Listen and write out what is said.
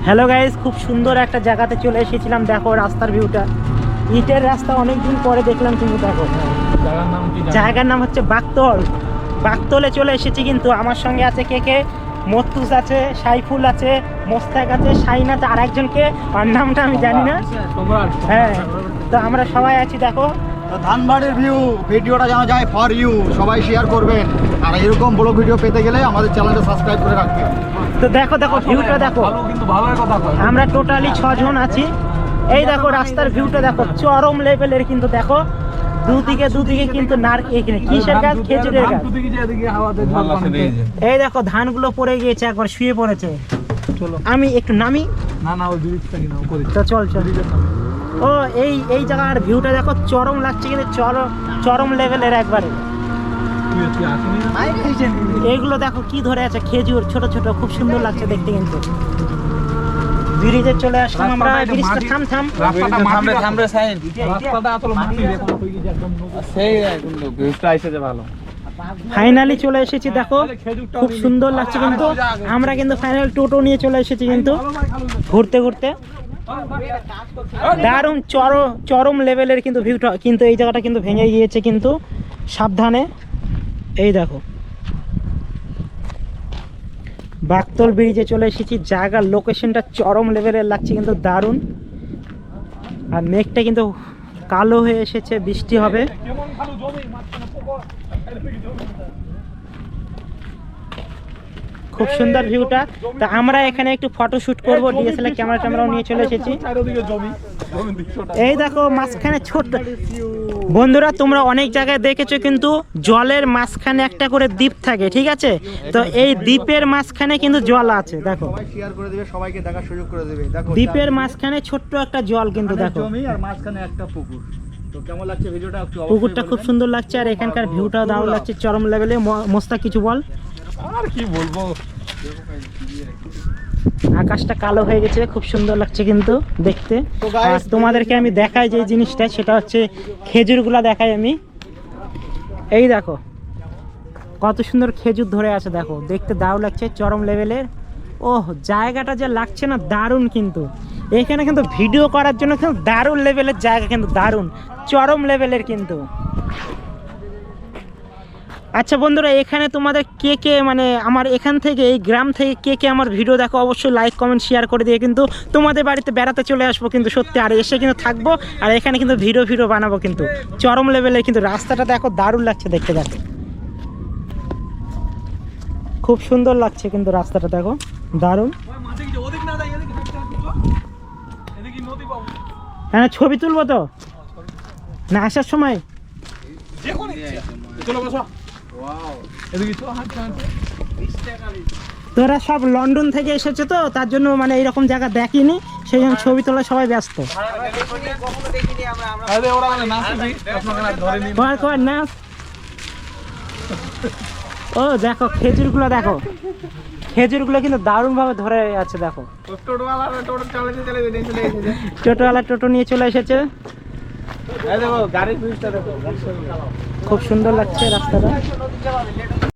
Hello guys, খুব সুন্দর একটা জায়গাতে চলে এসেছিলাম। দেখো রাস্তার ভিউটা, ইটের রাস্তা, অনেকদিন পরে দেখলাম। কিন্তু দেখো জায়গার নাম হচ্ছে বাগতল। বাগতলে চলে এসেছি। কিন্তু আমার সঙ্গে আছে কে কে, মত্তুস আছে, সাইফুল আছে, মোস্তাক আছে, শাইন আছে, আর একজনকে আর নামটা আমি জানি না। হ্যাঁ, তো আমরা সবাই আছি। দেখো ধানবাড়ির ভিডিওটা জানা যায় ফর ইউ, সবাই শেয়ার করবেন। আর এরকম বড় ভিডিও পেতে গেলে আমাদের চ্যানেলটা সাবস্ক্রাইব করে রাখবেন। তো দেখো দেখো ভিউটা দেখো, আমরা টোটালি 6 জন আছি। এই দেখো রাস্তার ভিউটা দেখো, চরম লেভেলের। কিন্তু দেখো দুদিকে কিন্তু কিসের গাছ, খেজুরের গাছ। এই দেখো ধানগুলো পড়ে গিয়েছে, একবার শুয়ে পড়েছে। আমি একটু নামি, তো চল চল। ও এই জায়গার ভিউটা দেখো, চরম লাগছে, কিন্তু চরম লেভেলের একবারে। এইগুলো দেখো কি ধরে আছে, খেজুর ছোট ছোট, খুব সুন্দর লাগছে দেখতে। কিন্তু ব্রিজে চলে আসলাম আমরা। ব্রিজটা থাম ফাইনালি চলে এসেছি। দেখো খুব সুন্দর লাগছে। কিন্তু আমরা কিন্তু ফাইনাল টোটো নিয়ে চলে এসেছি, কিন্তু ঘুরতে ঘুরতে দারুণ চরম লেভেলের কিন্তু ভিউটা। কিন্তু এই জায়গাটা কিন্তু ভেঙে গিয়েছে, কিন্তু সাবধানে। এই দেখো বাগতল ব্রিজে চলে এসেছি। জায়গার লোকেশনটা চরম লেভেলের লাগছে, কিন্তু দারুণ। আর মেঘটা কিন্তু কালো হয়ে এসেছে, বৃষ্টি হবে। খুব সুন্দর ভিউটা। তা আমরা এখানে একটু ফটো শুট করবো, ডিএসএলআর ক্যামেরাও নিয়ে চলে এসেছি। এই দেখো মাঝখানে ছোট্ট, বন্ধুরা তোমরা অনেক জায়গায় দেখেছো, কিন্তু জলের মাঝখানে একটা করে দ্বীপ থাকে, ঠিক আছে? তো এই দ্বীপের মাঝখানে কিন্তু জল আছে। দেখো শেয়ার করে দিবে, সবাইকে দেখার সুযোগ করে দিবে। দেখো দ্বীপের মাঝখানে ছোট্ট একটা জল, কিন্তু দেখো জমি আর মাঝখানে একটা পুকুর। তো কেমন লাগছে ভিডিওটা? পুকুরটা খুব সুন্দর লাগছে, আর এখানকার ভিউটাও দারুণ লাগছে, চরম লেভেলে। মোস্তাক কিছু বল। আর কি বলবো, আকাশটা কালো হয়ে গেছে, খুব সুন্দর লাগছে কিন্তু দেখতে। আর তোমাদেরকে আমি দেখাই যে জিনিসটা, সেটা হচ্ছে খেজুরগুলা দেখাই আমি। এই দেখো কত সুন্দর খেজুর ধরে আছে, দেখো দেখতে দারুণ লাগছে, চরম লেভেলের। ওহ, জায়গাটা যে লাগছে না, দারুণ। কিন্তু এখানে কিন্তু ভিডিও করার জন্য কিন্তু দারুণ লেভেলের জায়গা, কিন্তু দারুণ চরম লেভেলের কিন্তু। আচ্ছা বন্ধুরা, এখানে তোমাদের কে কে, মানে আমার এখান থেকে, এই গ্রাম থেকে কে কে আমার ভিডিও দেখো, অবশ্যই লাইক কমেন্ট শেয়ার করে দিয়ে কিন্তু তোমাদের বাড়িতে বেড়াতে চলে আসবো কিন্তু সত্যি। আর এসে কিন্তু থাকবো, আর এখানে কিন্তু ভিডিও বানাবো কিন্তু চরম লেভেলের। কিন্তু রাস্তাটা দেখো দারুণ লাগছে দেখতে, দেখো খুব সুন্দর লাগছে কিন্তু রাস্তাটা দেখো, দারুণ। হ্যাঁ, ছবি তুলবো তো না আসার সময়? তোরা সব লন্ডন থেকে এসেছে, তো তার জন্য মানে এইরকম জায়গা দেখিনি, সেই জন্য ছবি তোলা সবাই ব্যস্ত। ও দেখো খেজুরগুলো, দেখো খেজুরগুলো কিন্তু দারুণ ভাবে ধরে আছে। দেখো টোটোওয়ালা টোটো নিয়ে চলে এসেছে। খুব সুন্দর লাগছে রাস্তাটা।